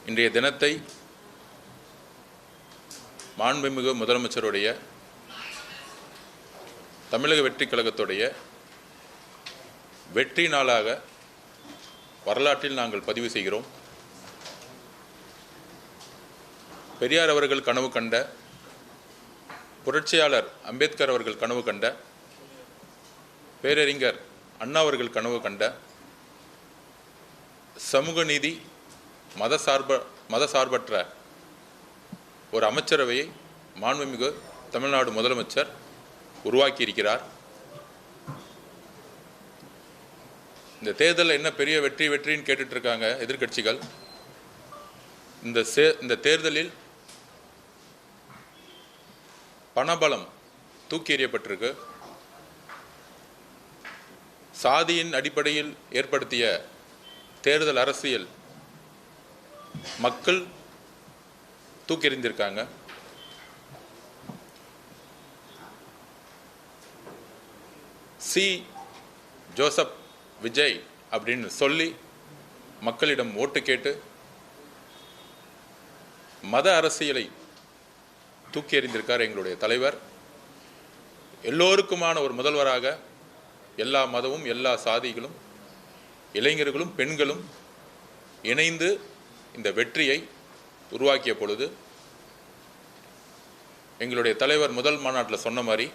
இன்றைய தினத்தை மாண்புமிகு முதலமைச்சருடைய தமிழக வெற்றிக் கழகத்துடைய வெற்றி நாளாக வரலாற்றில் நாங்கள் பதிவு செய்கிறோம். பெரியார் அவர்கள் கனவு கண்ட, புரட்சியாளர் அம்பேத்கர் அவர்கள் கனவு கண்ட, பேரறிஞர் அண்ணா அவர்கள் கனவு கண்ட சமூக நீதி, மதசார்பற்ற ஒரு அமைச்சரவையை மாண்புமிகு தமிழ்நாடு முதலமைச்சர் உருவாக்கியிருக்கிறார். இந்த தேர்தலில் என்ன பெரிய வெற்றின்னு கேட்டுட்டு இருக்காங்க எதிர்க்கட்சிகள். இந்த தேர்தலில் பணபலம் தூக்கி எறியப்பட்டிருக்கு. சாதியின் அடிப்படையில் ஏற்படுத்திய தேர்தல் அரசியல் மக்கள் தூக்கி எறிந்திருக்காங்க. சி ஜோசப் விஜய் அப்படின்னு சொல்லி மக்களிடம் ஓட்டு கேட்டு மத அரசியலை தூக்கி எறிந்திருக்கார் எங்களுடைய தலைவர். எல்லோருக்குமான ஒரு முதல்வராக எல்லா மதமும், எல்லா சாதிகளும், இளைஞர்களும், பெண்களும் இணைந்து இந்த வெற்றியை உருவாக்கிய பொழுது எங்களுடைய தலைவர் முதல் மாநாட்டில் சொன்ன மாதிரி,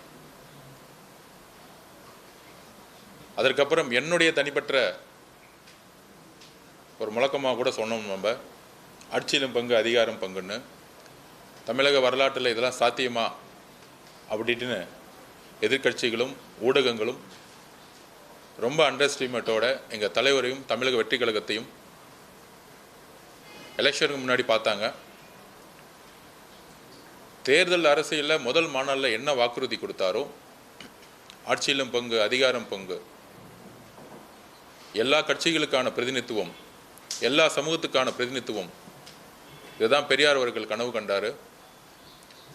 அதற்கப்புறம் என்னுடைய தனிப்பட்ட ஒரு முழக்கமாக கூட சொன்னோம். நம்ம ஆட்சியிலும் பங்கு, அதிகாரம் பங்குன்னு. தமிழக வரலாற்றில் இதெல்லாம் சாத்தியமா அப்படின்னு எதிர்க்கட்சிகளும் ஊடகங்களும் ரொம்ப அண்டர்ஸ்டிமேட்டோட எங்கள் தலைவரையும் தமிழக வெற்றி கழகத்தையும் எலெக்ஷனுக்கு முன்னாடி பார்த்தாங்க. தேர்தல் அரசியலில் முதல் மாநாளில் என்ன வாக்குறுதி கொடுத்தாரோ, ஆட்சியிலும் பங்கு, அதிகாரம் பங்கு, எல்லா கட்சிகளுக்கான பிரதிநிதித்துவம், எல்லா சமூகத்துக்கான பிரதிநிதித்துவம், இதுதான் பெரியார் அவர்கள் கனவு கண்டார்.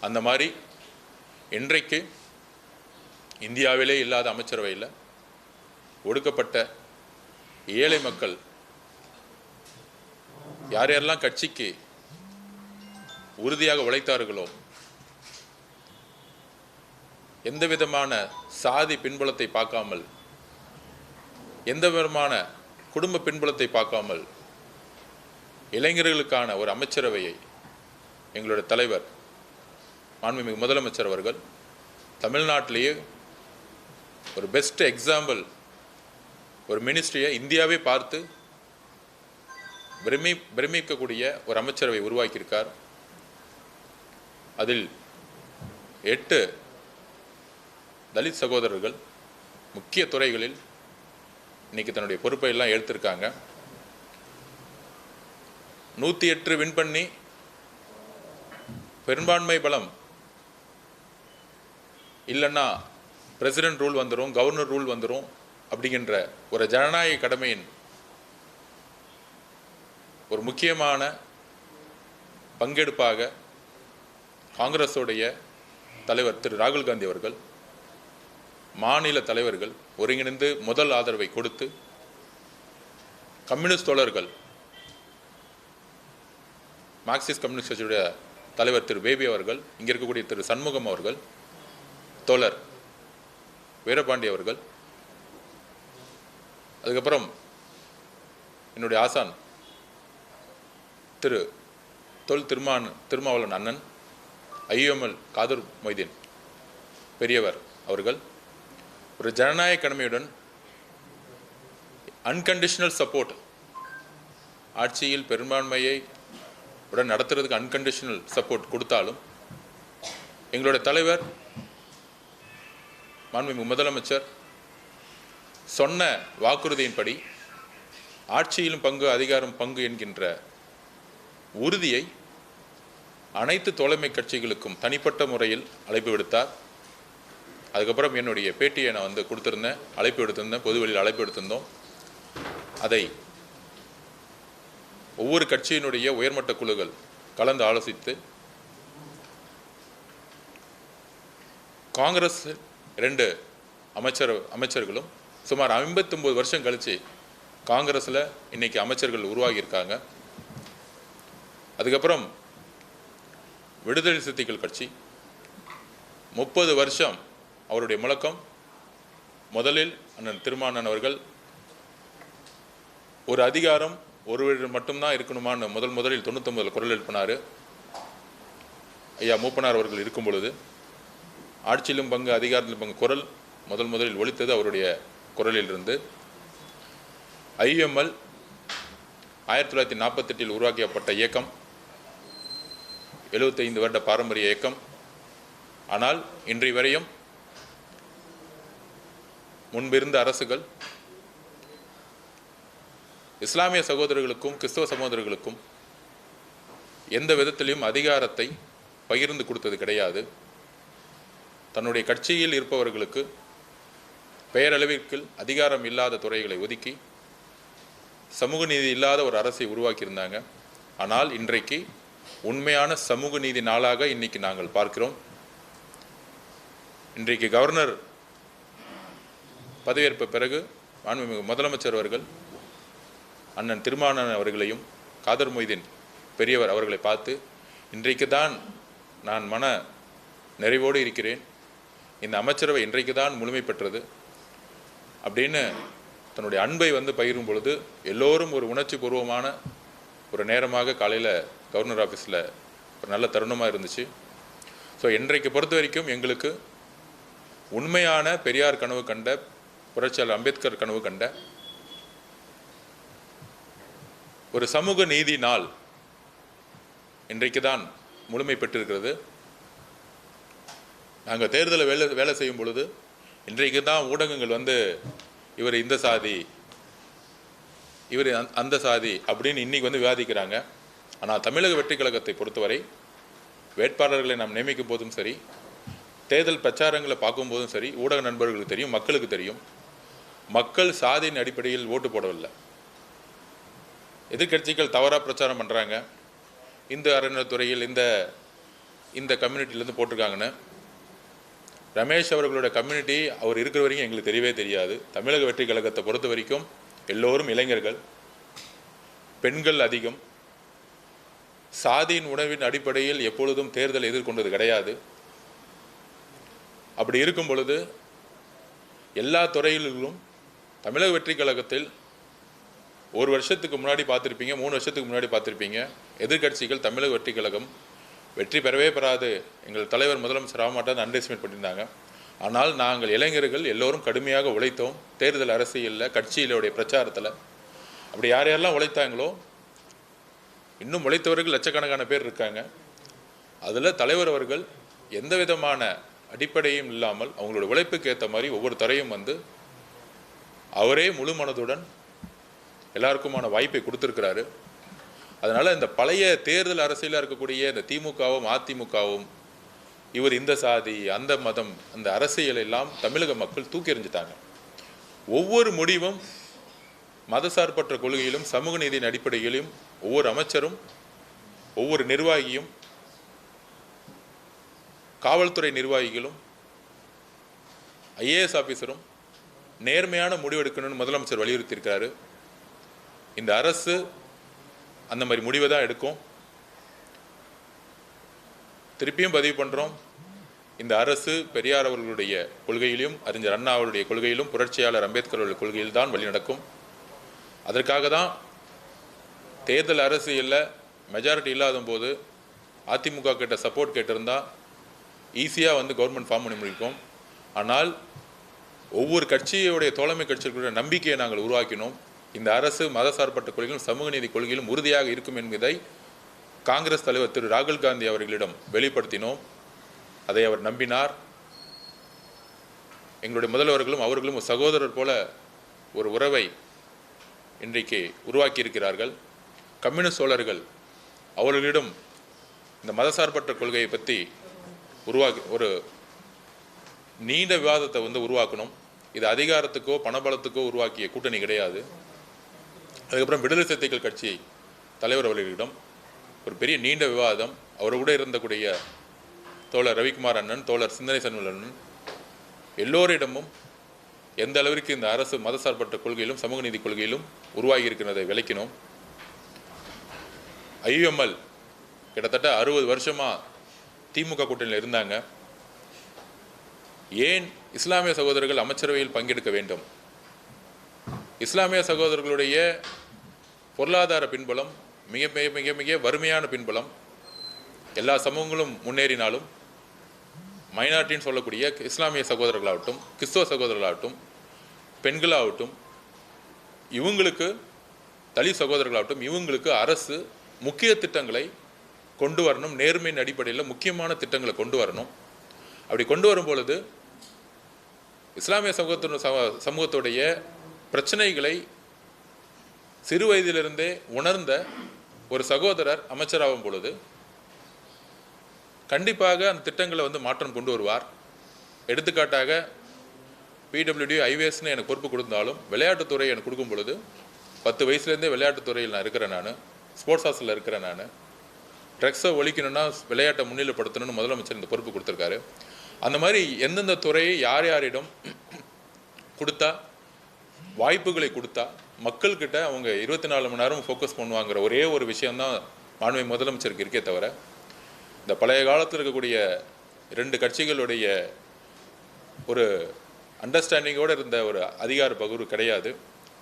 அந்த மாதிரி இன்றைக்கு இந்தியாவிலே இல்லாத அமைச்சரவையில் ஒடுக்கப்பட்ட ஏழை மக்கள் யார் யாரெல்லாம் கட்சிக்கு உறுதியாக உழைத்தார்களோ, எந்த விதமான சாதி பின்புலத்தை பார்க்காமல், எந்த விதமான குடும்ப பின்புலத்தை பார்க்காமல் இளைஞர்களுக்கான ஒரு அமைச்சரவையை எங்களுடைய தலைவர் மாண்புமிகு முதலமைச்சர் அவர்கள் தமிழ்நாட்டிலேயே ஒரு பெஸ்ட் எக்ஸாம்பிள், ஒரு மினிஸ்ட்ரியை இந்தியாவே பார்த்து பிரமிக்கக்கூடிய ஒரு அமைச்சரவை உருவாக்கியிருக்கார். அதில் 8 தலித் சகோதரர்கள் முக்கிய துறைகளில் இன்னைக்கு தன்னுடைய பொறுப்பை எல்லாம் எடுத்திருக்காங்க. 108 வின் பண்ணி பெரும்பான்மை பலம் இல்லைன்னா பிரசிடென்ட் ரூல் வந்துடும், கவர்னர் ரூல் வந்துடும் அப்படிங்கின்ற ஒரு ஜனநாயக கடமையின் ஒரு முக்கியமான பங்கெடுப்பாக காங்கிரஸுடைய தலைவர் திரு ராகுல் காந்தி அவர்கள், மாநில தலைவர்கள் ஒருங்கிணைந்து முதல் ஆதரவை கொடுத்து, கம்யூனிஸ்ட் தோழர்கள், மார்க்சிஸ்ட் கம்யூனிஸ்ட் கட்சியுடைய தலைவர் திரு பேபி அவர்கள், இங்கே இருக்கக்கூடிய திரு சண்முகம் அவர்கள், தோழர் வீரபாண்டி அவர்கள், அதுக்கப்புறம் என்னுடைய ஆசான் திரு திருமாவளவன் அண்ணன், ஐஎம்எல் காதர் மொய்தீன் பெரியவர் அவர்கள் ஒரு ஜனநாயக கடமையுடன் அன்கண்டிஷனல் சப்போர்ட், ஆட்சியில் பெரும்பான்மையை உடன் நடத்துறதுக்கு அன்கண்டிஷனல் சப்போர்ட் கொடுத்தாலும் எங்களுடைய தலைவர் மாண்புமிகு முதலமைச்சர் சொன்ன வாக்குறுதியின்படி ஆட்சியிலும் பங்கு, அதிகாரம் பங்கு என்கின்ற உறுதியை அனைத்து தோழமை கட்சிகளுக்கும் தனிப்பட்ட முறையில் அழைப்பு விடுத்தார். அதுக்கப்புறம் என்னுடைய பேட்டியை நான் கொடுத்துருந்தேன், அழைப்பு எடுத்திருந்தேன், பொதுவெளியில் அழைப்பு எடுத்திருந்தோம். அதை ஒவ்வொரு கட்சியினுடைய உயர்மட்ட குழுக்கள் கலந்து ஆலோசித்து காங்கிரஸ் 2 அமைச்சர்களும் சுமார் 59 வருஷம் கழிச்சு காங்கிரஸில் இன்னைக்கு அமைச்சர்கள் உருவாகியிருக்காங்க. அதுக்கப்புறம் விடுதலை சிறுத்தைகள் கட்சி 30 வருஷம் அவருடைய முழக்கம். முதலில் அண்ணன் திருமானன் அவர்கள் ஒரு அதிகாரம் ஒருவர் மட்டும்தான் இருக்கணுமான்னு முதலில் 99 குரல் எழுப்பினார். ஐயா மூப்பனார் அவர்கள் இருக்கும் பொழுது ஆட்சியிலும் பங்கு அதிகாரத்திலும் பங்கு குரல் முதலில் ஒலித்தது அவருடைய குரலில் இருந்து. IUML 1948 உருவாக்கப்பட்ட இயக்கம், 75 வருட பாரம்பரிய இயக்கம். ஆனால் இன்றைய வரையும் முன்பிருந்த அரசுகள் இஸ்லாமிய சகோதரர்களுக்கும் கிறிஸ்தவ சகோதரர்களுக்கும் எந்த விதத்திலையும் அதிகாரத்தை பகிர்ந்து கொடுத்தது கிடையாது. தன்னுடைய கட்சியில் இருப்பவர்களுக்கு பெயரளவிற்கு அதிகாரம் இல்லாத துறைகளை ஒதுக்கி சமூக நீதி இல்லாத ஒரு அரசை உருவாக்கியிருந்தாங்க. ஆனால் இன்றைக்கு உண்மையான சமூக நீதி நாளாக இன்னைக்கு நாங்கள் பார்க்கிறோம். இன்றைக்கு கவர்னர் பதவியேற்ப பிறகு மாண்புமிகு முதலமைச்சர் அவர்கள் அண்ணன் திருமானன் அவர்களையும் காதர் மொய்தீன் பெரியவர் அவர்களை பார்த்து இன்றைக்கு தான் நான் மன நிறைவோடு இருக்கிறேன், இந்த அமைச்சரவை இன்றைக்கு தான் முழுமை பெற்றது அப்படின்னு தன்னுடைய அன்பை பகிரும் பொழுது எல்லோரும் ஒரு உணர்ச்சி பூர்வமான ஒரு நேரமாக காலையில் கவர்னர் ஆஃபீஸில் ஒரு நல்ல தருணமாக இருந்துச்சு. ஸோ இன்றைக்கு பொறுத்த வரைக்கும் எங்களுக்கு உண்மையான பெரியார் கனவு கண்ட, புரட்சியாளர் அம்பேத்கர் கனவு கண்ட ஒரு சமூக நீதி நாள் இன்றைக்கு தான் முழுமை பெற்றிருக்கிறது. நாங்கள் தேர்தலில் வேலை செய்யும் பொழுது இன்றைக்கு தான் ஊடகங்கள் இவர் இந்த சாதி, இவர் அந்த சாதி அப்படின்னு இன்னைக்கு விவாதிக்கிறாங்க. ஆனால் தமிழக வெற்றி கழகத்தை பொறுத்தவரை வேட்பாளர்களை நாம் நியமிக்கும் போதும் சரி, தேர்தல் பிரச்சாரங்களை பார்க்கும்போதும் சரி, ஊடக நண்பர்களுக்கு தெரியும், மக்களுக்கு தெரியும், மக்கள் சாதியின் அடிப்படையில் ஓட்டு போடவில்லை. எதிர்கட்சிகள் தவறாக பிரச்சாரம் பண்ணுறாங்க, இந்து அறநிலைத்துறையில் இந்த கம்யூனிட்டிலேருந்து போட்டிருக்காங்கன்னு. ரமேஷ் அவர்களுடைய கம்யூனிட்டி அவர் இருக்கிற வரைக்கும் எங்களுக்கு தெரியவே தெரியாது. தமிழக வெற்றி கழகத்தை பொறுத்த வரைக்கும் எல்லோரும் இளைஞர்கள், பெண்கள் அதிகம். சாதியின் உணவின் அடிப்படையில் எப்பொழுதும் தேர்தல் எதிர்கொண்டது கிடையாது. அப்படி இருக்கும் பொழுது எல்லா துறையிலும் தமிழக வெற்றி கழகத்தில் ஒரு வருஷத்துக்கு முன்னாடி பார்த்துருப்பீங்க, 3 வருஷத்துக்கு முன்னாடி பார்த்துருப்பீங்க, எதிர்கட்சிகள் தமிழக வெற்றி கழகம் வெற்றி பெறவே பெறாது, எங்கள் தலைவர் முதலமைச்சர் ஆகமாட்டான்னு அண்டர்எஸ்டிமேட் பண்ணியிருந்தாங்க. ஆனால் நாங்கள் இளைஞர்கள் எல்லோரும் கடுமையாக உழைத்தோம். தேர்தல் அரசியலில், கட்சியிலுடைய பிரச்சாரத்தில் அப்படி யார் யாரெல்லாம் உழைத்தாங்களோ இன்னும் உழைத்தவர்கள் லட்சக்கணக்கான பேர் இருக்காங்க. அதில் தலைவர் அவர்கள் எந்த விதமான அடிப்படையும் இல்லாமல் அவங்களோட உழைப்புக்கு ஏற்ற மாதிரி ஒவ்வொரு துறையும் அவரே முழு மனதுடன் எல்லாருக்குமான வாய்ப்பை கொடுத்துருக்கிறாரு. அதனால் இந்த பழைய தேர்தல் அரசியலாக இருக்கக்கூடிய இந்த திமுகவும் அதிமுகவும் இவர் இந்த சாதி அந்த மதம் அந்த அரசியல் எல்லாம் தமிழக மக்கள் தூக்கி எறிஞ்சிட்டாங்க. ஒவ்வொரு முடிவும் மதசார்பற்ற கொள்கையிலும் சமூக நீதியின் அடிப்படையிலும் ஒவ்வொரு அமைச்சரும் ஒவ்வொரு நிர்வாகியும் காவல்துறை நிர்வாகிகளும் IAS ஆஃபீஸரும் நேர்மையான முடிவெடுக்கணும்னு முதலமைச்சர் வலியுறுத்தியிருக்கிறாரு. இந்த அரசு அந்த மாதிரி முடிவை தான் எடுக்கும். திருப்பியும் பதிவு பண்ணுறோம், இந்த அரசு பெரியார் அவர்களுடைய கொள்கையிலும் அறிஞர் அண்ணா அவருடைய கொள்கையிலும் புரட்சியாளர் அம்பேத்கர் அவருடைய கொள்கையில் தான் வழி நடக்கும். அதற்காக தான் தேர்தல் அரசியலில் மெஜாரிட்டி இல்லாத போது அதிமுக கிட்ட சப்போர்ட் கேட்டிருந்தா ஈஸியாக கவர்மெண்ட் ஃபார்ம் பண்ணி முடிக்கும். ஆனால் ஒவ்வொரு கட்சியுடைய தோழமை கட்சிகளுடைய நம்பிக்கையை நாங்கள் உருவாக்கினோம். இந்த அரசு மதசார்பற்ற கொள்கையிலும் சமூக நீதி கொள்கையிலும் உறுதியாக இருக்கும் என்பதை காங்கிரஸ் தலைவர் திரு ராகுல் காந்தி அவர்களிடம் வெளிப்படுத்தினோம். அதை அவர் நம்பினார். எங்களுடைய முதல்வர்களும் அவர்களும் ஒரு சகோதரர் போல ஒரு உறவை இன்றைக்கு உருவாக்கி இருக்கிறார்கள். கம்யூனிஸ்ட் தோழர்கள் அவர்களிடம் இந்த மதசார்பற்ற கொள்கையை பற்றி ஒரு நீண்ட விவாதத்தை உருவாக்கணும். இது அதிகாரத்துக்கோ பணபலத்துக்கோ உருவாக்கிய கூட்டணி கிடையாது. அதுக்கப்புறம் விடுதலை சிறுத்தைகள் கட்சி தலைவர் அவர்களிடம் ஒரு பெரிய நீண்ட விவாதம், அவர் கூட இருந்தக்கூடிய தோழர் ரவிக்குமார் அண்ணன், தோழர் சிந்தனை சண்முக அண்ணன் எல்லோரிடமும் எந்த அளவிற்கு இந்த அரசு மதசார்பற்ற கொள்கையிலும் சமூக நீதி கொள்கையிலும் உருவாகி இருக்கிறதை விளக்கினோம். IUML கிட்டத்தட்ட 60 வருஷமாக திமுக கூட்டணியில் இருந்தாங்க. ஏன் இஸ்லாமிய சகோதரர்கள் அமைச்சரவையில் பங்கெடுக்க வேண்டும்? இஸ்லாமிய சகோதரர்களுடைய பொருளாதார பின்புலம் மிக மிக மிக மிக வறுமையான பின்புலம். எல்லா சமூகங்களும் முன்னேறினாலும் மைனாரிட்டின்னு சொல்லக்கூடிய இஸ்லாமிய சகோதரர்களாகட்டும், கிறிஸ்தவ சகோதரர்களாகட்டும், பெண்களாகட்டும், இவங்களுக்கு தலித் சகோதரர்களாகட்டும், இவங்களுக்கு அரசு முக்கிய திட்டங்களை கொண்டு வரணும். நேர்மையின் அடிப்படையில் முக்கியமான திட்டங்களை கொண்டு வரணும். அப்படி கொண்டு வரும் பொழுது இஸ்லாமிய சமூகத்துடைய பிரச்சனைகளை சிறு வயதிலிருந்தே உணர்ந்த ஒரு சகோதரர் அமைச்சராகும் பொழுது கண்டிப்பாக அந்த திட்டங்களை மாற்றம் கொண்டு வருவார். எடுத்துக்காட்டாக PWD ஐவேஸ்ன்னு எனக்கு பொறுப்பு கொடுத்தாலும் விளையாட்டுத்துறை எனக்கு கொடுக்கும் பொழுது 10 வயசுலேருந்தே விளையாட்டுத்துறையில் நான் இருக்கிறேன். நான் ஸ்போர்ட்ஸ் ஹாஸ்டலில் இருக்கிறேன். நான் ட்ரக்ஸை ஒழிக்கணும்னா விளையாட்டை முன்னிலைப்படுத்தணும்னு முதலமைச்சர் இந்த பொறுப்பு கொடுத்துருக்காரு. அந்த மாதிரி எந்தெந்த துறையை யார் யாரிடம் கொடுத்தா வாய்ப்புகளை கொடுத்தா மக்கள்கிட்ட அவங்க 24 மணி நேரம் ஃபோக்கஸ் பண்ணுவாங்கிற ஒரே ஒரு விஷயந்தான் மாண்புமிகு முதலமைச்சருக்கு இருக்கே தவிர இந்த பழைய காலத்தில் இருக்கக்கூடிய 2 கட்சிகளுடைய ஒரு அண்டர்ஸ்டாண்டிங்கோடு இருந்த ஒரு அதிகார பகிர்வு கிடையாது.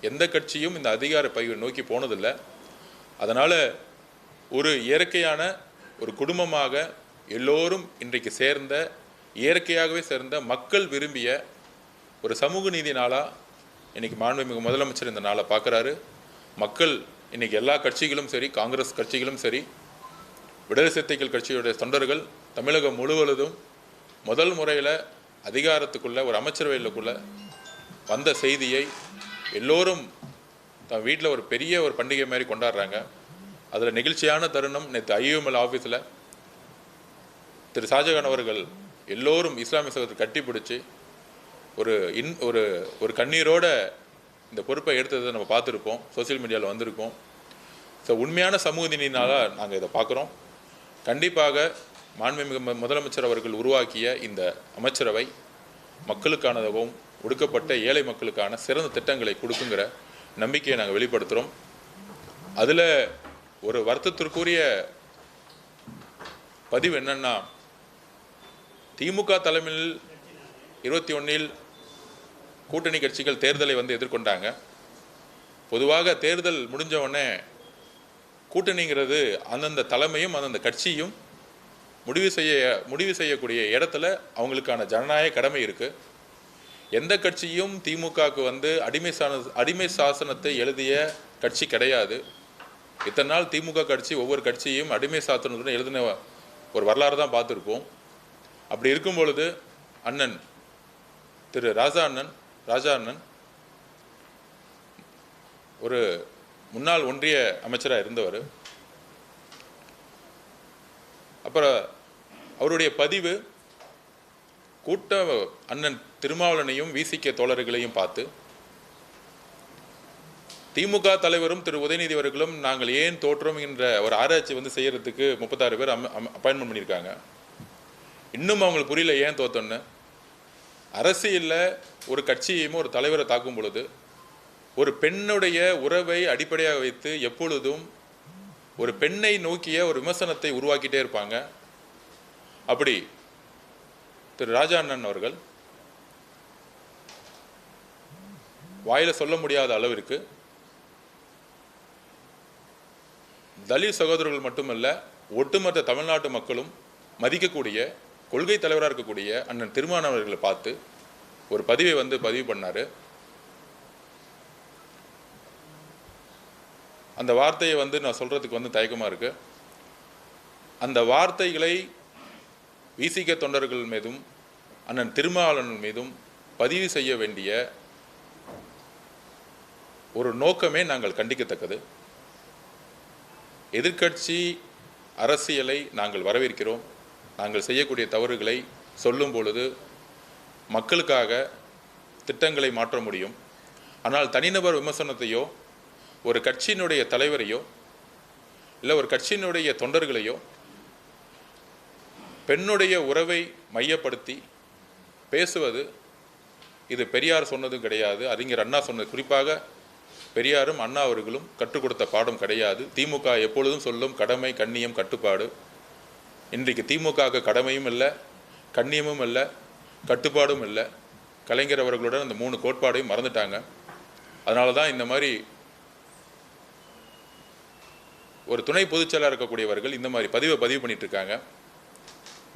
எந்த கட்சியும் இந்த அதிகார பகிர்வை நோக்கி போனதில்லை. அதனால் ஒரு இயற்கையான ஒரு குடும்பமாக எல்லோரும் இன்றைக்கு சேர்ந்த இயற்கையாகவே சேர்ந்த மக்கள் விரும்பிய ஒரு சமூக நீதி நாளாக இன்றைக்கி மாண்புமிகு முதலமைச்சர் இந்த நாளை பார்க்குறாரு. மக்கள் இன்றைக்கி எல்லா கட்சிகளும் சரி, காங்கிரஸ் கட்சிகளும் சரி, விடுதலை சிறுத்தைகள் கட்சியுடைய தொண்டர்கள் தமிழகம் முழுவதும் முதல் முறையில் அதிகாரத்துக்குள்ளே ஒரு அமைச்சரவையிலுக்குள்ளே வந்த செய்தியை எல்லோரும் தன் வீட்டில் ஒரு பெரிய ஒரு பண்டிகை மாதிரி கொண்டாடுறாங்க. அதில் நெகிழ்ச்சியான தருணம் நேற்று IUML ஆஃபீஸில் திரு ஷாஜகான் அவர்கள் எல்லோரும் இஸ்லாமிய சகோதரர் கட்டி பிடிச்சி ஒரு ஒரு கண்ணீரோட இந்த பொறுப்பை எடுத்ததை நம்ம பார்த்துருப்போம், சோசியல் மீடியாவில் வந்திருக்கோம். ஸோ உண்மையான சமூக நீதினால நாங்கள் இதை பார்க்குறோம். கண்டிப்பாக மாண்புமிகு முதலமைச்சர் அவர்கள் உருவாக்கிய இந்த அமைச்சரவை மக்களுக்கானதாகவும் ஒடுக்கப்பட்ட ஏழை மக்களுக்கான சிறந்த திட்டங்களை கொடுக்குங்கிற நம்பிக்கையை நாங்கள் வெளிப்படுத்துகிறோம். அதில் ஒரு வருத்தத்திற்குரிய பதிவு என்னன்னா, திமுக தலைமையில் 21 கூட்டணி கட்சிகள் தேர்தலை எதிர்கொண்டாங்க. பொதுவாக தேர்தல் முடிஞ்ச உடனே கூட்டணிங்கிறது அந்தந்த தலைமையும் அந்தந்த கட்சியும் முடிவு செய்யக்கூடிய இடத்துல அவங்களுக்கான ஜனநாயக கடமை இருக்குது. எந்த கட்சியும் திமுகவுக்கு அடிமை சாசனத்தை எழுதிய கட்சி கிடையாது. இத்தனை நாள் திமுக கட்சி ஒவ்வொரு கட்சியும் அடிமை சாசனத்துடன் எழுதின ஒரு வரலாறு தான் பார்த்துருப்போம். அப்படி இருக்கும் பொழுது அண்ணன் திரு ராஜா அண்ணன் ஒரு முன்னாள் ஒன்றிய அமைச்சராக இருந்தவர். அப்புறம் அவருடைய பதிவு கூட்ட அண்ணன் திருமாவளவனையும் விசிக தோழர்களையும் பார்த்து திமுக தலைவரும் திரு உதயநிதி அவர்களும் நாங்கள் ஏன் தோற்றோம் என்ற ஒரு ஆராய்ச்சி செய்யறதுக்கு 36 பேர் அப்பாயின்மெண்ட் பண்ணியிருக்காங்க. இன்னும் அவங்களுக்கு புரியல ஏன் தோத்தோன்னு. அரசியலில் ஒரு கட்சியையும் ஒரு தலைவரை தாக்கும் பொழுது ஒரு பெண்ணுடைய உறவை அடிப்படையாக வைத்து எப்பொழுதும் ஒரு பெண்ணை நோக்கிய ஒரு விமர்சனத்தை உருவாக்கிட்டே இருப்பாங்க. அப்படி திரு ராஜா அண்ணன் அவர்கள் வாயில சொல்ல முடியாத அளவிற்கு தலித் சகோதரர்கள் மட்டுமல்ல, ஒட்டுமொத்த தமிழ்நாட்டு மக்களும் மதிக்கக்கூடிய கொள்கை தலைவராக இருக்கக்கூடிய அண்ணன் திருமாவளவன் அவர்களை பார்த்து ஒரு பதிவை பதிவு பண்ணார். அந்த வார்த்தையை நான் சொல்கிறதுக்கு தயக்கமாக இருக்குது. அந்த வார்த்தைகளை விசிக தொண்டர்கள் மீதும் அண்ணன் திருமாவளவன் மீதும் பதிவு செய்ய வேண்டிய ஒரு நோக்கமே நாங்கள் கண்டிக்கத்தக்கது. எதிர்க்கட்சி அரசியலை நாங்கள் வரவேற்கிறோம். நாங்கள் செய்யக்கூடிய தவறுகளை சொல்லும் பொழுது மக்களுக்காக திட்டங்களை மாற்ற முடியும். ஆனால் தனிநபர் விமர்சனத்தையோ ஒரு கட்சியினுடைய தலைவரையோ இல்லை ஒரு கட்சியினுடைய தொண்டர்களையோ பெண்ணுடைய உறவை மையப்படுத்தி பேசுவது இது பெரியார் சொன்னதும் கிடையாது, அறிஞர் அண்ணா சொன்னது. குறிப்பாக பெரியாரும் அண்ணா அவர்களும் கற்றுக் கொடுத்த பாடம் கிடையாது. திமுக எப்பொழுதும் சொல்லும் கடமை, கண்ணியம், கட்டுப்பாடு. இன்றைக்கு திமுக கடமையும் இல்லை, கண்ணியமும் இல்லை, கட்டுப்பாடும் இல்லை. கலைஞர் அவர்களுடன் அந்த 3 கோட்பாடையும் மறந்துட்டாங்க. அதனால தான் இந்த மாதிரி ஒரு துணை பொதுச்செயலாளர் இருக்கக்கூடியவர்கள் இந்த மாதிரி பதிவு பண்ணிட்டு இருக்காங்க.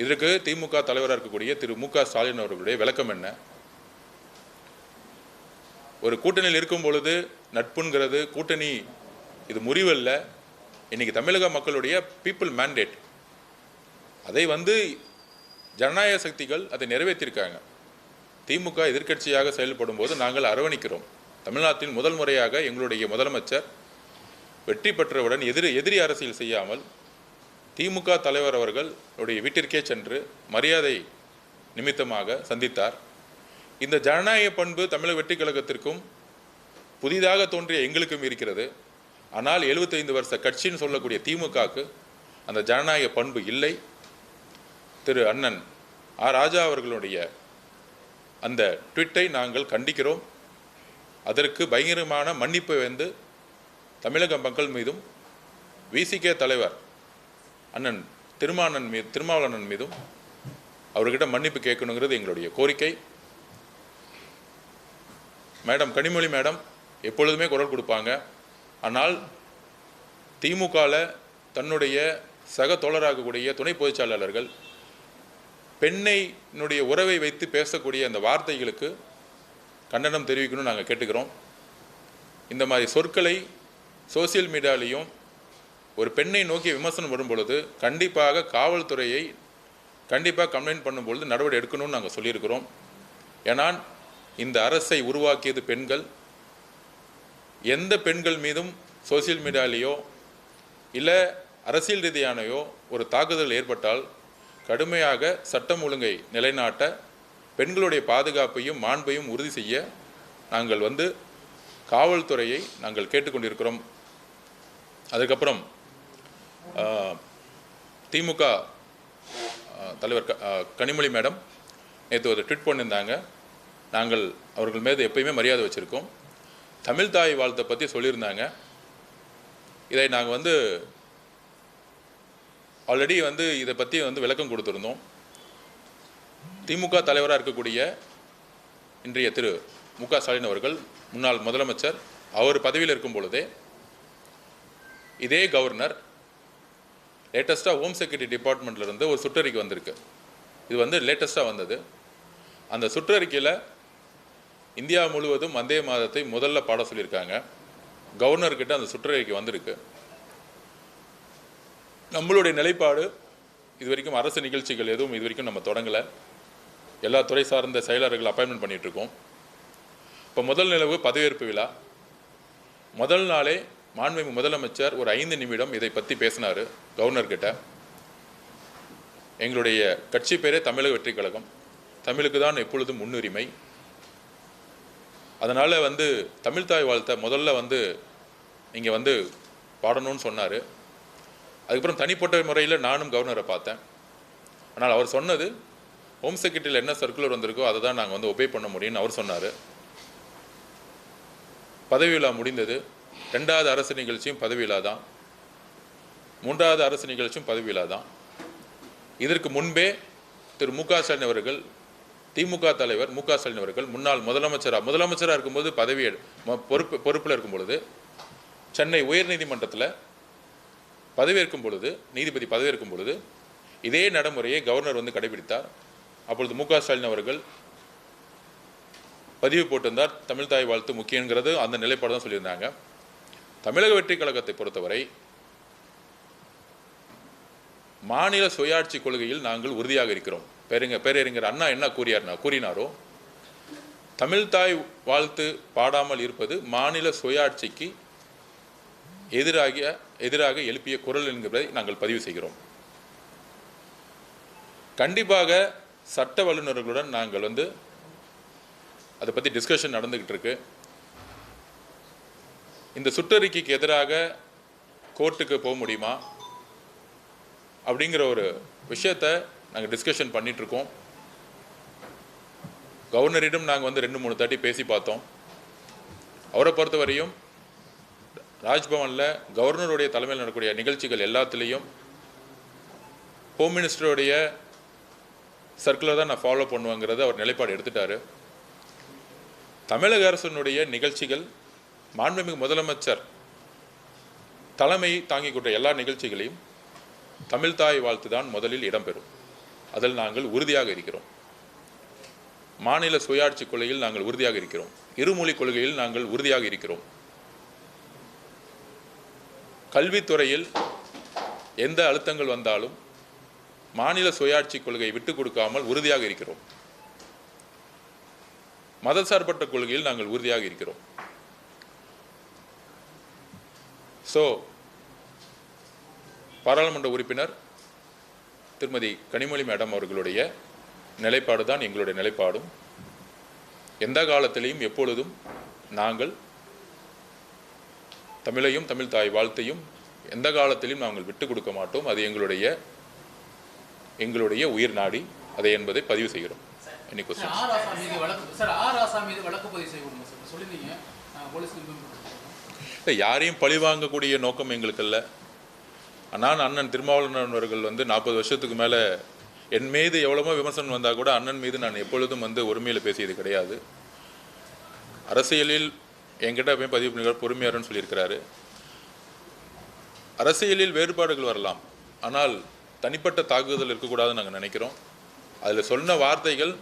இதற்கு திமுக தலைவராக இருக்கக்கூடிய திரு மு.க. ஸ்டாலின் அவர்களுடைய விளக்கம் என்ன? ஒரு கூட்டணியில் இருக்கும் பொழுது நட்புங்கிறது கூட்டணி இது முறிவல்ல. இன்னைக்கு தமிழக மக்களுடைய பீப்புள் மேண்டேட், அதை ஜனநாயக சக்திகள் அதை நிறைவேற்றியிருக்காங்க. திமுக எதிர்க்கட்சியாக செயல்படும் போது நாங்கள் அரவணைக்கிறோம். தமிழ்நாட்டில் முதல் முறையாக எங்களுடைய முதலமைச்சர் வெற்றி பெற்றவுடன் எதிரி அரசியல் செய்யாமல் திமுக தலைவர் அவர்களுடைய வீட்டிற்கே சென்று மரியாதை நிமித்தமாக சந்தித்தார். இந்த ஜனநாயக பண்பு தமிழக வெற்றி கழகத்திற்கும் புதிதாக தோன்றிய எங்களுக்கும் இருக்கிறது. ஆனால் 75 வருஷ கட்சின்னு சொல்லக்கூடிய திமுகவுக்கு அந்த ஜனநாயக பண்பு இல்லை. திரு அண்ணன் ராஜா அவர்களுடைய அந்த ட்வீட்டை நாங்கள் கண்டிக்கிறோம். அதற்கு பயங்கரமான மன்னிப்பை தமிழக மக்கள் மீதும் விசிகே தலைவர் அண்ணன் திருமாவளவன் மீதும் அவர்கிட்ட மன்னிப்பு கேட்கணுங்கிறது எங்களுடைய கோரிக்கை. மேடம் கனிமொழி மேடம் எப்பொழுதுமே குரல் கொடுப்பாங்க. ஆனால் திமுகவில் தன்னுடைய சக தோழராகக்கூடிய துணை பொதுச்செயலாளர்கள் பெண்ணையினுடைய உறவை வைத்து பேசக்கூடிய அந்த வார்த்தைகளுக்கு கண்டனம் தெரிவிக்கணும்னு நாங்கள் கேட்டுக்கிறோம். இந்த மாதிரி சொற்களை சோசியல் மீடியாலையும் ஒரு பெண்ணை நோக்கிய விமர்சனம் வரும் பொழுது கண்டிப்பாக காவல்துறையை கம்ப்ளைண்ட் பண்ணும்பொழுது நடவடிக்கை எடுக்கணும்னு நாங்கள் சொல்லியிருக்கிறோம். ஏனால் இந்த அரசை உருவாக்கியது பெண்கள். எந்த பெண்கள் மீதும் சோசியல் மீடியாலேயோ இல்லை அரசியல் ரீதியானையோ ஒரு தாக்குதல் ஏற்பட்டால் கடுமையாக சட்டம் ஒழுங்கை நிலைநாட்ட பெண்களுடைய பாதுகாப்பையும் மாண்பையும் உறுதி செய்ய நாங்கள் காவல்துறையை நாங்கள் கேட்டுக்கொண்டிருக்கிறோம். அதுக்கப்புறம் திமுக தலைவர் கனிமொழி மேடம் நேற்று ஒரு ட்வீட் பண்ணியிருந்தாங்க. நாங்கள் அவர்கள் மீது எப்பயுமே மரியாதை வச்சுருக்கோம். தமிழ் தாய் வாழ்த்தை பற்றி சொல்லியிருந்தாங்க. இதை நாங்கள் ஆல்ரெடி இதை பற்றி விளக்கம் கொடுத்துருந்தோம். திமுக தலைவராக இருக்கக்கூடிய இன்றைய திரு மு.க. ஸ்டாலின் அவர்கள் முன்னாள் முதலமைச்சர், அவர் பதவியில் இருக்கும் பொழுதே இதே கவர்னர் லேட்டஸ்ட்டாக ஹோம் செக்யூரிட்டி டிபார்ட்மெண்ட்லேருந்து ஒரு சுற்றறிக்கை வந்திருக்கு. இது லேட்டஸ்ட்டாக வந்தது. அந்த சுற்றறிக்கையில் இந்தியா முழுவதும் வந்தே மாதத்தை முதல்ல பாட சொல்லியிருக்காங்க. கவர்னர்கிட்ட அந்த சுற்றறிக்கை வந்திருக்கு. நம்மளுடைய நிலைப்பாடு இது வரைக்கும் அரசு நிகழ்ச்சிகள் எதுவும் இது வரைக்கும் நம்ம தொடங்கலை. எல்லா துறை சார்ந்த செயலாளர்கள் அப்பாயின்மெண்ட் பண்ணிகிட்ருக்கோம். இப்போ முதல் நிலவு பதவியேற்பு விழா முதல் நாளே மாண்புமிகு முதலமைச்சர் ஒரு 5 நிமிடம் இதை பற்றி பேசினார் கவர்னர்கிட்ட. எங்களுடைய கட்சி பேரே தமிழக வெற்றி கழகம், தமிழுக்கு தான் எப்பொழுதும் முன்னுரிமை. அதனால் தமிழ் தாய் வாழ்த்தை முதல்ல நீங்கள் பாடணும்னு சொன்னார். அதுக்கப்புறம் தனிப்பட்ட முறையில் நானும் கவர்னரை பார்த்தேன். ஆனால் அவர் சொன்னது ஹோம் செக்ரட்டரியில் என்ன சர்க்குலர் வந்திருக்கோ அதை தான் நாங்கள் ஒபே பண்ண முடியும்னு அவர் சொன்னார். பதவி விழா முடிந்தது. 2வது அரசு நிகழ்ச்சியும் பதவி விழா தான், 3வது அரசு நிகழ்ச்சியும் பதவி விழா தான். இதற்கு முன்பே திரு மு.க. ஸ்டாலின் அவர்கள், திமுக தலைவர் மு.க. ஸ்டாலின் அவர்கள் முன்னாள் முதலமைச்சராக இருக்கும்போது பொறுப்பில் இருக்கும் பொழுது சென்னை உயர்நீதிமன்றத்தில் பதவியேற்கும் பொழுது, நீதிபதி பதவியேற்கும் பொழுது இதே நடைமுறையை கவர்னர் கடைபிடித்தார். அப்பொழுது மு.க. ஸ்டாலின் அவர்கள் பதிவு போட்டிருந்தார், தமிழ் தாய் வாழ்த்து முக்கியங்கிறது அந்த நிலைப்பாடு தான் சொல்லியிருந்தாங்க. தமிழக வெற்றி கழகத்தை பொறுத்தவரை மாநில சுயாட்சி கொள்கையில் நாங்கள் உறுதியாக இருக்கிறோம். பேரறிஞர் அண்ணா என்ன கூறினாரோ, தமிழ் தாய் வாழ்த்து பாடாமல் இருப்பது மாநில சுயாட்சிக்கு எதிராக எழுப்பிய குரல் என்கிறதை நாங்கள் பதிவு செய்கிறோம். கண்டிப்பாக சட்ட வல்லுநர்களுடன் நாங்கள் அதை பற்றி டிஸ்கஷன் நடந்துகிட்டு இருக்கு. இந்த சுற்றறிக்கைக்கு எதிராக கோர்ட்டுக்கு போக முடியுமா அப்படிங்கிற ஒரு விஷயத்தை நாங்கள் டிஸ்கஷன் பண்ணிகிட்ருக்கோம். கவர்னரிடம் நாங்கள் 2-3 தாட்டி பேசி பார்த்தோம். அவரை பொறுத்தவரையும் ராஜ்பவனில் கவர்னருடைய தலைமையில் நடக்கக்கூடிய நிகழ்ச்சிகள் எல்லாத்துலேயும் ஹோம் மினிஸ்டருடைய சர்க்குலர் தான் நான் ஃபாலோ பண்ணுவேங்கிறது அவர் நிலைப்பாடு எடுத்துட்டாரு. தமிழக அரசினுடைய நிகழ்ச்சிகள் மாண்புமிகு முதலமைச்சர் தலைமை தாங்கிக் கொண்ட எல்லா நிகழ்ச்சிகளையும் தமிழ் தாய் வாழ்த்து தான் முதலில் இடம்பெறும். அதில் நாங்கள் உறுதியாக இருக்கிறோம். மாநில சுயாட்சி கொள்கையில் நாங்கள் உறுதியாக இருக்கிறோம். இருமொழி கொள்கையில் நாங்கள் உறுதியாக இருக்கிறோம். கல்வித்துறையில் எந்த அழுத்தங்கள் வந்தாலும் மாநில சுயாட்சி கொள்கையை விட்டுக் கொடுக்காமல் உறுதியாக இருக்கிறோம். மதசார்பற்ற கொள்கையில் நாங்கள் உறுதியாக இருக்கிறோம். பாராளுமன்ற உறுப்பினர் திருமதி கனிமொழி மேடம் அவர்களுடைய நிலைப்பாடு தான் எங்களுடைய நிலைப்பாடும். எந்த காலத்திலையும் எப்பொழுதும் நாங்கள் தமிழையும் தமிழ் தாய் வாழ்த்தையும் எந்த காலத்திலும் நாங்கள் விட்டுக் கொடுக்க மாட்டோம். அது எங்களுடைய உயிர் நாடி அதை என்பதை பதிவு செய்கிறோம். யாரையும் பழிவாங்கக்கூடிய நோக்கம் எங்களுக்கு இல்லை. நான் அண்ணன் திருமாவளவன் அவர்கள் 40 வருஷத்துக்கு மேலே என் மீது எவ்வளவோ விமர்சனம் வந்தால் கூட அண்ணன் மீது நான் எப்பொழுதும் உரிமையில் பேசியது கிடையாது. அரசியலில் என்கிட்ட போய் பதிவு பண்ணுற பொறுமையாருன்னு சொல்லியிருக்கிறாரு. அரசியலில் வேறுபாடுகள் வரலாம், ஆனால் தனிப்பட்ட தாக்குதல் இருக்கக்கூடாதுன்னு நாங்கள் நினைக்கிறோம். அதில் சொன்ன வார்த்தைகள்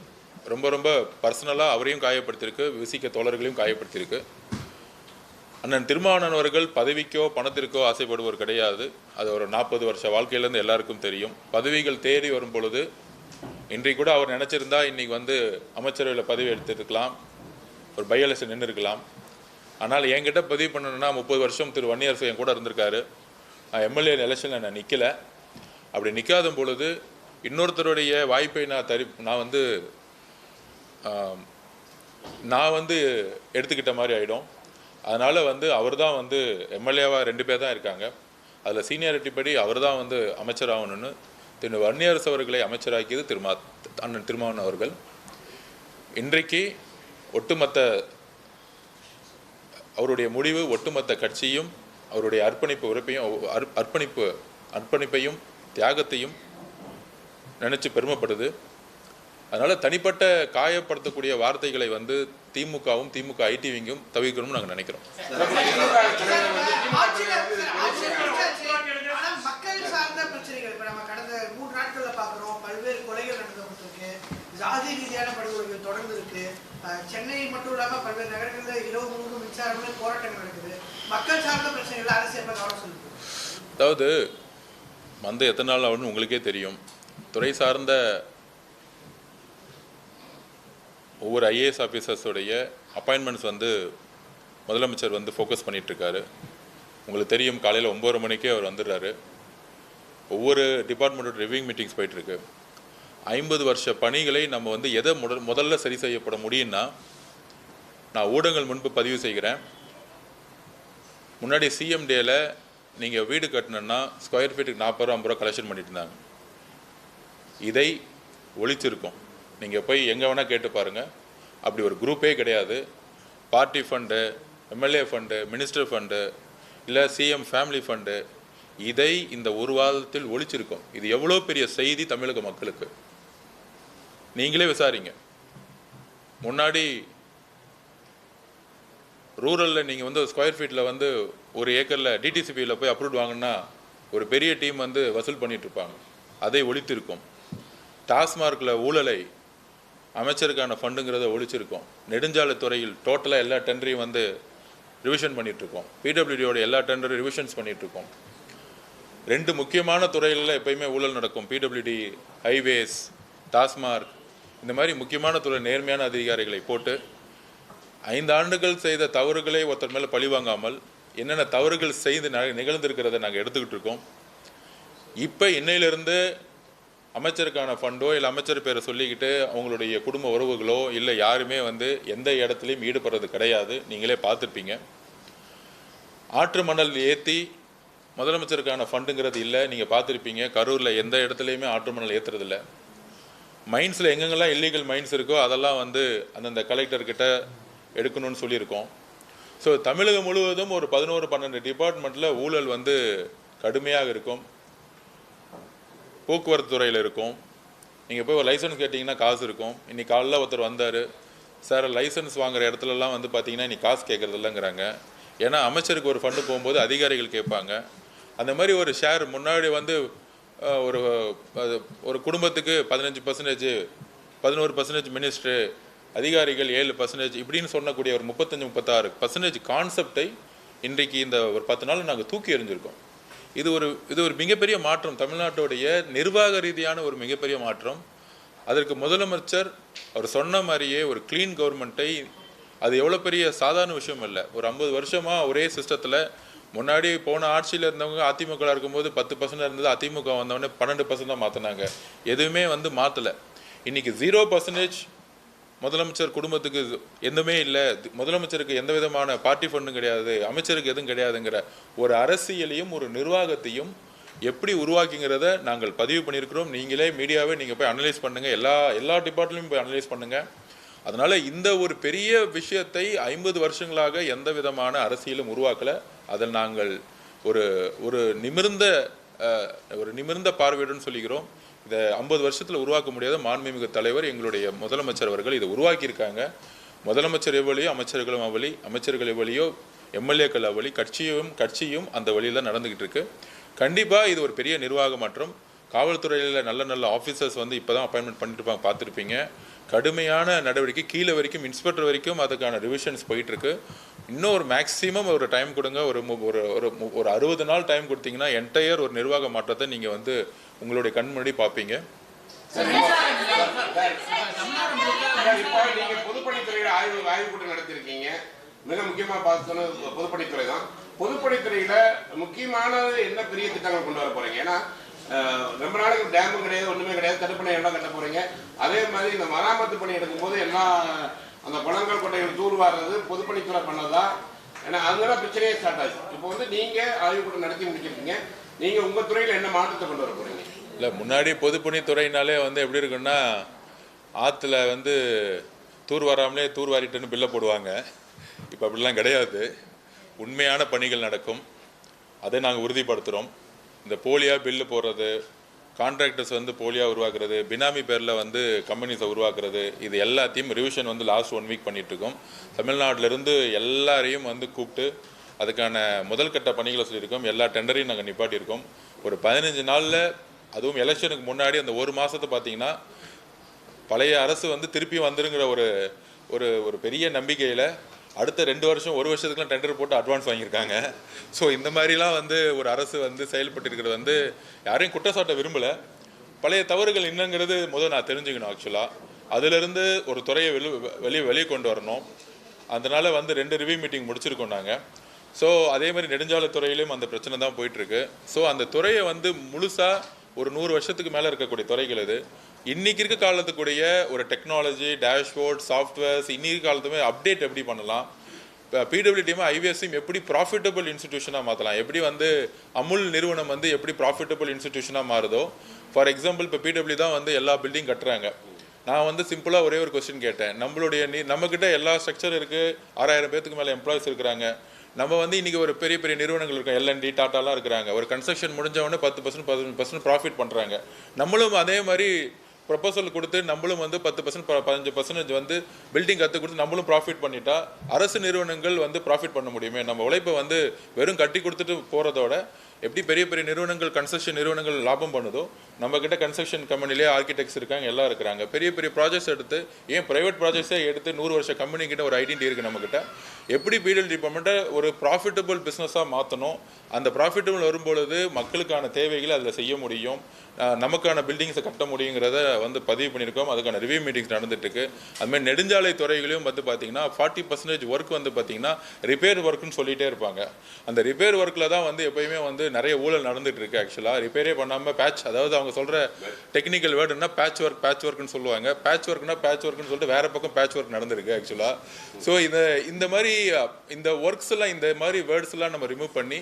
ரொம்ப ரொம்ப பர்சனலாக அவரையும் காயப்படுத்தியிருக்கு, விசிக்க தோழர்களையும் காயப்படுத்தியிருக்கு. அண்ணன் திருமாவளவன் அவர்கள் பதவிக்கோ பணத்திற்கோ ஆசைப்படுவோர் கிடையாது. அது ஒரு 40 வருஷ வாழ்க்கையிலேருந்து எல்லாருக்கும் தெரியும். பதவிகள் தேடி வரும் பொழுது இன்றைக்கு கூட அவர் நினச்சிருந்தா இன்றைக்கி அமைச்சரவையில் பதவி எடுத்துருக்கலாம், ஒரு பை எலெக்ஷன் நின்று இருக்கலாம். ஆனால் என்கிட்ட பதிவு பண்ணணுன்னா 30 வருஷம் திரு வன்னியரசு என் கூட இருந்திருக்காரு. நான் எம்எல்ஏ எலெக்ஷனில் நான் நிற்கலை. அப்படி நிற்காத பொழுது இன்னொருத்தருடைய வாய்ப்பை நான் எடுத்துக்கிட்ட மாதிரி ஆகிடும். அதனால் அவர் தான் எம்எல்ஏவாக 2 பேர் தான் இருக்காங்க. அதில் சீனியாரிட்டி படி அவர் தான் அமைச்சராகணும்னு திரு வன்னியரசு அவர்களை அமைச்சராக்கியது அண்ணன் திருமாவளவன் அவர்கள். இன்றைக்கு ஒட்டுமொத்த அவருடைய முடிவு ஒட்டுமொத்த கட்சியும் அவருடைய அர்ப்பணிப்பையும் தியாகத்தையும் நினச்சி பெருமைப்படுது. அதனால் தனிப்பட்ட காயப்படுத்தக்கூடிய வார்த்தைகளை திமுகவும் திமுக ஐடிவிங்கும் தவிர்க்கணும்னு நாங்கள் நினைக்கிறோம். மக்கள் சார்ந்த பிரச்சனைகள் இப்போ நம்ம கடந்த 3 நாட்களில் பார்க்குறோம். பல்வேறு கொலைகள் நடந்துகிட்டு, ஜாதி ரீதியான படுகொலைகள் தொடர்ந்து இருக்கு. சென்னை மட்டும் இல்லாமல் பல்வேறு நகரங்களில் இரவு முழுவதும் மின்சாரங்கள் போராட்டங்கள் நடக்குது. மக்கள் சார்ந்த பிரச்சனைகள் அரசியல் கவனம் செலுத்துது. அதாவது எத்தனை நாள் ஆகுன்னு உங்களுக்கே தெரியும். துறை சார்ந்த ஒவ்வொரு ஐஏஎஸ் ஆஃபீஸர்ஸோடைய அப்பாயின்மெண்ட்ஸ் முதலமைச்சர் ஃபோக்கஸ் பண்ணிகிட்ருக்காரு. உங்களுக்கு தெரியும், காலையில் 9:30 மணிக்கே அவர் வந்துடுறாரு. ஒவ்வொரு டிபார்ட்மெண்ட்டோட ரிவ்யூங் மீட்டிங்ஸ் போயிட்டுருக்கு. 50 வருஷ பணிகளை நம்ம எதை முதல்ல சரி செய்யப்பட முடியும்னா, நான் ஊடகங்கள் முன்பு பதிவு செய்கிறேன். முன்னாடி சிஎம் டேயில் நீங்கள் வீடு கட்டணுன்னா ஸ்கொயர் ஃபீட்டுக்கு 40 ரூபா 50 ரூபா கலெக்ஷன் பண்ணிட்டு இருந்தாங்க. இதை ஒழிச்சிருக்கோம். நீங்கள் போய் எங்கே வேணால் கேட்டு பாருங்கள். அப்படி ஒரு குரூப்பே கிடையாது. Party fund, MLA fund, minister fund, இல்லை சிஎம் ஃபேமிலி ஃபண்டு, இதை இந்த ஒரு வாரத்தில் ஒழிச்சிருக்கோம். இது எவ்வளோ பெரிய செய்தி தமிழக மக்களுக்கு. நீங்களே விசாரிங்க. முன்னாடி ரூரலில் நீங்கள் ஸ்கொயர் ஃபீட்டில் ஒரு ஏக்கரில் டிடிசிபியில் போய் அப்ரூவ் வாங்கினா ஒரு பெரிய டீம் வசூல் பண்ணிகிட்ருப்பாங்க. அதை ஒழித்திருக்கோம். டாஸ்மார்க்கில் ஊழலை அமைச்சருக்கான ஃபண்டுங்கிறத ஒழிச்சிருக்கோம். நெடுஞ்சாலைத்துறையில் டோட்டலாக எல்லா டெண்டரையும் ரிவிஷன் பண்ணிகிட்ருக்கோம். பிடபிள்யூடியோட எல்லா டெண்டரும் ரிவிஷன்ஸ் பண்ணிகிட்ருக்கோம். 2 முக்கியமான துறைகளில் எப்போயுமே ஊழல் நடக்கும். பிடபிள்யூடி, ஹைவேஸ், டாஸ்மார்க், இந்த மாதிரி முக்கியமான துறை நேர்மையான அதிகாரிகளை போட்டு 5 ஆண்டுகள் செய்த தவறுகளை ஒருத்தர் மேலே பழிவாங்காமல் என்னென்ன தவறுகள் செய்து நிகழ்ந்திருக்கிறத நாங்கள் எடுத்துக்கிட்டு இருக்கோம். இப்போ இன்னையிலிருந்து அமைச்சருக்கான ஃபண்டோ இல்லை அமைச்சர் பேரை சொல்லிக்கிட்டு அவங்களுடைய குடும்ப உறவுகளோ இல்லை யாருமே எந்த இடத்துலையும் ஈடுபடுறது கிடையாது. நீங்களே பார்த்துருப்பீங்க. ஆற்று மணல் ஏற்றி முதலமைச்சருக்கான ஃபண்டுங்கிறது இல்லை. நீங்கள் பார்த்துருப்பீங்க, கரூரில் எந்த இடத்துலையுமே ஆற்று மணல் ஏற்றுறதில்ல. மைன்ஸில் எங்கெங்கெல்லாம் இல்லீகல் மைன்ஸ் இருக்கோ அதெல்லாம் அந்தந்த கலெக்டர்கிட்ட எடுக்கணும்னு சொல்லியிருக்கோம். ஸோ தமிழகம் முழுவதும் ஒரு 11-12 டிபார்ட்மெண்ட்டில் ஊழல் வந்து கடுமையாக இருக்கும். போக்குவரத்து துறையில் இருக்கும். நீங்கள் போய் ஒரு லைசன்ஸ் கேட்டிங்கன்னா காசு இருக்கும். இன்றைக்கி காலையில் ஒருத்தர் வந்தார், சார் லைசன்ஸ் வாங்குகிற இடத்துலலாம் வந்து பார்த்தீங்கன்னா இன்றைக்கி காசு கேட்குறது இல்லைங்கிறாங்க. ஏன்னா அமைச்சருக்கு ஒரு ஃபண்டு போகும்போது அதிகாரிகள் கேட்பாங்க. அந்த மாதிரி ஒரு ஷேர் முன்னாடி வந்து ஒரு ஒரு குடும்பத்துக்கு 15%, 11% மினிஸ்ட்ரு, அதிகாரிகள் 7% இப்படின்னு சொன்னக்கூடிய ஒரு 35-36% கான்செப்டை இன்றைக்கு இந்த ஒரு 10 நாள் நாங்கள் தூக்கி எறிஞ்சிருக்கோம். இது ஒரு மிகப்பெரிய மாற்றம், தமிழ்நாட்டுடைய நிர்வாக ரீதியான ஒரு மிகப்பெரிய மாற்றம். அதற்கு முதலமைச்சர் அவர் சொன்ன மாதிரியே ஒரு க்ளீன் கவர்மெண்ட்டை, அது எவ்வளோ பெரிய சாதாரண விஷயம் இல்லை. ஒரு 50 வருஷமாக ஒரே சிஸ்டத்தில் முன்னாடி போன ஆட்சியில் இருந்தவங்க அதிமுக இருக்கும்போது 10% இருந்தது, அதிமுக வந்தவொடனே 12% தான் மாற்றினாங்க. எதுவுமே வந்து மாற்றலை. இன்றைக்கி 0% முதலமைச்சர் குடும்பத்துக்கு எதுவுமே இல்லை, முதலமைச்சருக்கு எந்த விதமான பார்ட்டி ஃபண்டும் கிடையாது, அமைச்சருக்கு எதுவும் கிடையாதுங்கிற ஒரு அரசியலையும் ஒரு நிர்வாகத்தையும் எப்படி உருவாக்கிங்கிறத நாங்கள் பதிவு பண்ணியிருக்கிறோம். நீங்களே மீடியாவே நீங்கள் போய் அனலைஸ் பண்ணுங்கள், எல்லா டிபார்ட்மெண்ட்லையும் போய் அனலைஸ் பண்ணுங்கள். அதனால் இந்த ஒரு பெரிய விஷயத்தை 50 வருஷங்களாக எந்த விதமான அரசியலும் உருவாக்கலை. அதில் நாங்கள் ஒரு நிமிர்ந்த பார்வையுடன் சொல்லிக்கிறோம். இதை 50 வருஷத்தில் உருவாக்க முடியாத மாண்புமிகு தலைவர் எங்களுடைய முதலமைச்சர் அவர்கள் இதை உருவாக்கியிருக்காங்க. முதலமைச்சர் எவ்வளியோ அமைச்சர்களும் அவளி, அமைச்சர்கள் எவ்வளியோ எம்எல்ஏக்கள் அவளி, கட்சியும் அந்த வழியில் தான் நடந்துக்கிட்டு இருக்கு. கண்டிப்பாக இது ஒரு பெரிய நிர்வாக மாற்றம். காவல்துறையில் நல்ல ஆஃபீஸர்ஸ் வந்து இப்போ தான் அப்பாயின்மெண்ட் பண்ணிட்டு பார்த்துருப்பீங்க. கடுமையான நடவடிக்கை, கீழே வரைக்கும் இன்ஸ்பெக்டர் வரைக்கும் அதுக்கான ரிவிஷன்ஸ் போயிட்டுருக்கு. இன்னும் ஒரு மேக்ஸிமம் ஒரு டைம் கொடுங்க, ஒரு 60 நாள் டைம் கொடுத்தீங்கன்னா என்டையர் ஒரு நிர்வாக மாற்றத்தை நீங்கள் வந்து உங்களுடைய கண் முன்னாடி பார்ப்பீங்க. நீங்க பொதுப்பணித்துறையில ஆய்வு கூட்டம் நடத்திருக்கீங்க. மிக முக்கியமா பார்த்தோன்னா பொதுப்பணித்துறை தான். பொதுப்பணித்துறையில முக்கியமானது என்ன பெரிய திட்டங்கள் கொண்டு வர போறீங்க? ஏன்னா ரொம்ப நாளைக்கு டேமும் கிடையாது, ஒண்ணுமே கிடையாது, தடுப்பணை எல்லாம் கட்ட போறீங்க. அதே மாதிரி இந்த மராமத்து பணி எடுக்கும்போது எல்லாம் அந்த குளங்கள் கொட்டைகள் தூர்வாடுறது பொதுப்பணித்துறை பண்ணதா? ஏன்னா அதுதான் பிரச்சனையே ஸ்டார்ட் ஆச்சு. இப்போ வந்து நீங்க ஆய்வு கூட்டம் நடத்தி முடிச்சிருக்கீங்க. நீங்க உங்க துறையில என்ன மாற்றத்தை கொண்டு வர போறீங்க? இல்லை, முன்னாடி பொதுப்பணித்துறையினாலே வந்து எப்படி இருக்குன்னா, ஆற்றுல வந்து தூர் வராமலே தூர் வாரிட்டுன்னு பில்லை போடுவாங்க. இப்போ அப்படிலாம் கிடையாது. உண்மையான பணிகள் நடக்கும், அதை நாங்கள் உறுதிப்படுத்துகிறோம். இந்த போலியாக பில்லு போடுறது, கான்ட்ராக்டர்ஸ் வந்து போலியாக உருவாக்குறது, பினாமி பேரில் வந்து கம்பெனிஸை உருவாக்குறது, இது எல்லாத்தையும் ரிவிஷன் வந்து லாஸ்ட் 1 வீக் பண்ணிகிட்ருக்கோம். தமிழ்நாட்டிலேருந்து எல்லாரையும் வந்து கூப்பிட்டு அதுக்கான முதல் கட்ட பணிகளை சொல்லியிருக்கோம். எல்லா டெண்டரையும் நாங்கள் நிப்பாட்டியிருக்கோம். ஒரு 15 நாளில், அதுவும் எலெக்ஷனுக்கு முன்னாடி அந்த 1 மாதத்தை பார்த்தீங்கன்னா பழைய அரசு வந்து திருப்பி வந்துருங்கிற ஒரு பெரிய நம்பிக்கையில் அடுத்த 2 வருஷம் 1 வருஷத்துக்குலாம் டெண்டர் போட்டு அட்வான்ஸ் வாங்கியிருக்காங்க. ஸோ இந்த மாதிரிலாம் வந்து ஒரு அரசு வந்து செயல்பட்டு வந்து யாரையும் குற்றச்சாட்ட விரும்பலை. பழைய தவறுகள் என்னங்கிறது முதல் நான் தெரிஞ்சுக்கணும். ஆக்சுவலாக அதிலிருந்து ஒரு துறையை வெளியே கொண்டு வரணும். அதனால் வந்து 2 ரிவ்யூ மீட்டிங் முடிச்சிருக்கோம் நாங்கள். ஸோ அதே மாதிரி நெடுஞ்சாலைத்துறையிலும் அந்த பிரச்சனை தான் போயிட்டுருக்கு. ஸோ அந்த துறையை வந்து முழுசாக ஒரு 100 வருஷத்துக்கு மேலே இருக்கக்கூடிய துறைகள் இது. இன்றைக்கி இருக்க காலத்துக்குடைய ஒரு டெக்னாலஜி, டேஷ்போர்ட், சாஃப்ட்வேர்ஸ், இன்றைக்கி காலத்துமே அப்டேட் எப்படி பண்ணலாம், இப்போ பிடபிள்யூடியும் ஐவிஎஸ்ஸையும் எப்படி ப்ராஃபிட்டபிள் இன்ஸ்டிடியூஷனாக மாற்றலாம், எப்படி வந்து அமுல் நிறுவனம் வந்து எப்படி ப்ராஃபிட்டபிள் இன்ஸ்டிடியூஷனாக மாறுதோ. ஃபார் எக்ஸாம்பிள் இப்போ பிடபிள்யூ தான் வந்து எல்லா பில்டிங் கட்டுறாங்க. நான் வந்து சிம்பிளாக ஒரே ஒரு கொஸ்டின் கேட்டேன். நம்மக்கிட்ட எல்லா ஸ்ட்ரக்சர் இருக்குது, 6000 பேருக்கு மேலே எம்ப்ளாயிஸ் இருக்கிறாங்க. நம்ம வந்து இன்றைக்கி ஒரு பெரிய நிறுவனங்கள் இருக்கோம், எல்என்டி, டாட்டாலாம் இருக்கிறாங்க. ஒரு கன்ஸ்ட்ரக்ஷன் முடிஞ்சவொடனே 10% 15% ப்ராஃபிட் பண்ணுறாங்க. நம்மளும் அதே மாதிரி ப்ரொபோசல் கொடுத்து நம்மளும் வந்து 10% 15% வந்து பில்டிங் கற்றுக் கொடுத்து நம்மளும் ப்ராஃபிட் பண்ணிட்டா அரசு நிறுவனங்கள் வந்து ப்ராஃபிட் பண்ண முடியுமே. நம்ம உழைப்பை வந்து வெறும் கட்டி கொடுத்துட்டு போகிறதோட எப்படி பெரிய நிறுவனங்கள், கன்ஸ்ட்ரக்ஷன் நிறுவனங்கள் லாபம் பண்ணுதோ, நம்மக்கிட்ட கன்ஸ்ட்ரக்ஷன் கம்பெனிலே ஆர்கிடெக்ட்ஸ் இருக்காங்க, எல்லாம் இருக்கிறாங்க. பெரிய ப்ராஜெக்ட்ஸ் எடுத்து, ஏன் ப்ரைவேட் ப்ராஜெக்ட்ஸே எடுத்து 100 வருஷ கம்பெனிக்கிட்ட ஒரு ஐடென்டிட்டி இருக்குது நம்மக்கிட்ட. எப்படி பிடபிள்யூ டிபார்ட்மெண்ட்டை ஒரு ப்ராஃபிட்டபிள் பிஸ்னஸாக மாற்றணும், அந்த ப்ராஃபிட்டபிள் வரும்பொழுது மக்களுக்கான தேவைகளை அதில் செய்ய முடியும், நமக்கான பில்டிங்ஸை கட்ட முடியுங்கிறத வந்து பதிவு பண்ணியிருக்கோம். அதுக்கான ரிவ்யூ மீட்டிங்ஸ் நடந்துட்டுருக்கு. அதுமாதிரி நெடுஞ்சாலை துறைகளையும் வந்து பார்த்திங்கன்னா 40% ஒர்க் வந்து பார்த்திங்கன்னா ரிப்பேர் ஒர்க்குன்னு சொல்லிகிட்டே இருப்பாங்க. அந்த ரிப்பேர் ஒர்க்கில் தான் வந்து எப்போயுமே வந்து நிறைய ஊழல் நடந்துட்டு இருக்கு. ஆக்சுவலாக ரிப்பேரே பண்ணாமல் பேட்ச், அதாவது அவங்க சொல்கிற டெக்னிக்கல் வேர்டுன்னா பேட்ச் ஒர்க்னு சொல்லுவாங்க. பேட்ச் ஒர்க்னு சொல்லிட்டு வேறு பக்கம் பேட்ச் ஒர்க் நடந்திருக்கு ஆக்சுவலாக. ஸோ இந்த மாதிரி இந்த ஒர்க்ஸ் எல்லாம், இந்த மாதிரி வேர்ட்ஸ் எல்லாம் நம்ம ரிமூவ் பண்ணி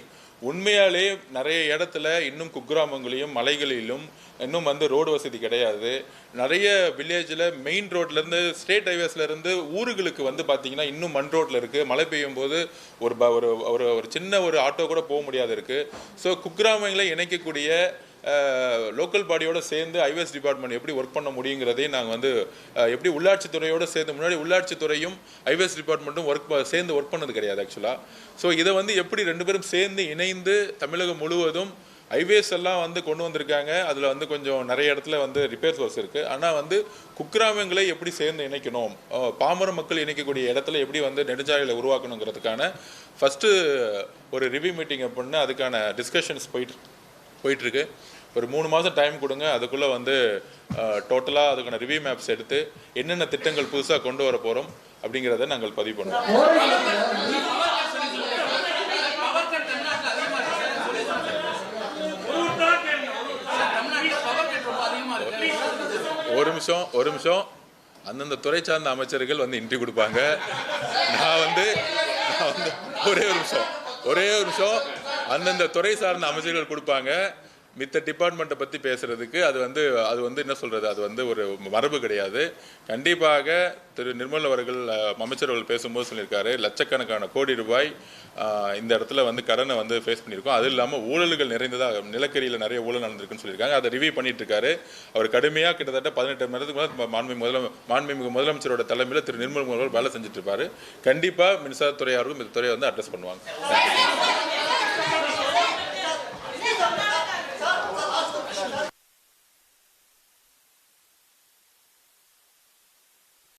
உண்மையாலே நிறைய இடத்துல இன்னும் குக்கிராமங்களையும் மலைகளிலும் இன்னும் வந்து ரோடு வசதி கிடையாது. நிறைய வில்லேஜில் மெயின் ரோட்லேருந்து ஸ்டேட் ஹைவேஸ்லேருந்து ஊர்களுக்கு வந்து பார்த்தீங்கன்னா இன்னும் மண் ரோட்டில் இருக்குது. மழை பெய்யும் போது ஒரு ஒரு ஒரு சின்ன ஒரு ஆட்டோ கூட போக முடியாது இருக்குது. ஸோ குக்கிராமங்களை இணைக்கக்கூடிய லோக்கல் பாடியோடு சேர்ந்து ஹைவேஸ் டிபார்ட்மெண்ட் எப்படி ஒர்க் பண்ண முடியுங்கிறதையும் நாங்கள் வந்து எப்படி உள்ளாட்சித்துறையோடு சேர்ந்து முன்னாடி உள்ளாட்சித்துறையும் ஹைவேஸ் டிபார்ட்மெண்ட்டும் சேர்ந்து ஒர்க் பண்ணது கிடையாது ஆக்சுவலாக. ஸோ இதை வந்து எப்படி ரெண்டு பேரும் சேர்ந்து இணைந்து தமிழகம் முழுவதும் ஹைவேஸ் எல்லாம் வந்து கொண்டு வந்திருக்காங்க. அதில் வந்து கொஞ்சம் நிறைய இடத்துல வந்து ரிப்பேர்ஸ் ஒர்க்ஸ் இருக்குது. ஆனால் வந்து குக்கிராமங்களை எப்படி சேர்ந்து இணைக்கணும், பாமர மக்கள் இணைக்கக்கூடிய இடத்துல எப்படி வந்து நெடுஞ்சாலைகளை உருவாக்கணுங்கிறதுக்கான ஃபஸ்ட்டு ஒரு ரிவ்யூ மீட்டிங் பண்ணி அதுக்கான டிஸ்கஷன்ஸ் போயிட்டுருக்கு. ஒரு 3 மாதம் டைம் கொடுங்க. அதுக்குள்ளே வந்து டோட்டலாக அதுக்கான ரிவ்யூ மேப்ஸ் எடுத்து என்னென்ன திட்டங்கள் புதுசாக கொண்டு வர போகிறோம் அப்படிங்கிறத நாங்கள் பதிவு பண்ணுவோம். ஒரு நிமிஷம் அந்தந்த துறை சார்ந்த அமைச்சர்கள் வந்து இன்ட்ரி கொடுப்பாங்க. நான் வந்து ஒரே ஒரு நிமிஷம் அந்தந்த துறை சார்ந்த அமைச்சர்கள் கொடுப்பாங்க. மித்த டிபார்ட்மெண்ட்டை பற்றி பேசுகிறதுக்கு அது வந்து என்ன சொல்கிறது, அது வந்து ஒரு மரபு கிடையாது. கண்டிப்பாக திரு நிர்மல் அவர்கள் அமைச்சர்கள் பேசும்போது சொல்லியிருக்காரு, லட்சக்கணக்கான கோடி ரூபாய் இந்த இடத்துல வந்து கடனை வந்து ஃபேஸ் பண்ணியிருக்கோம். அது இல்லாமல் ஊழல்கள் நிறைந்ததாக நிலக்கரியில் நிறைய ஊழல் நடந்திருக்குன்னு சொல்லியிருக்காங்க. அதை ரிவ்யூ பண்ணிட்டு இருக்காரு. அவர் கடுமையாக கிட்டத்தட்ட 18 மணி நேரத்துக்கு மேலே மாண்புமிகு முதலமைச்சரோட தலைமையில் திரு நிர்மல் அவர்கள் வேலை செஞ்சுட்டு இருப்பாரு. கண்டிப்பாக மின்சாரத்துறையாரும் இந்த துறையை வந்து அட்ரஸ் பண்ணுவாங்க.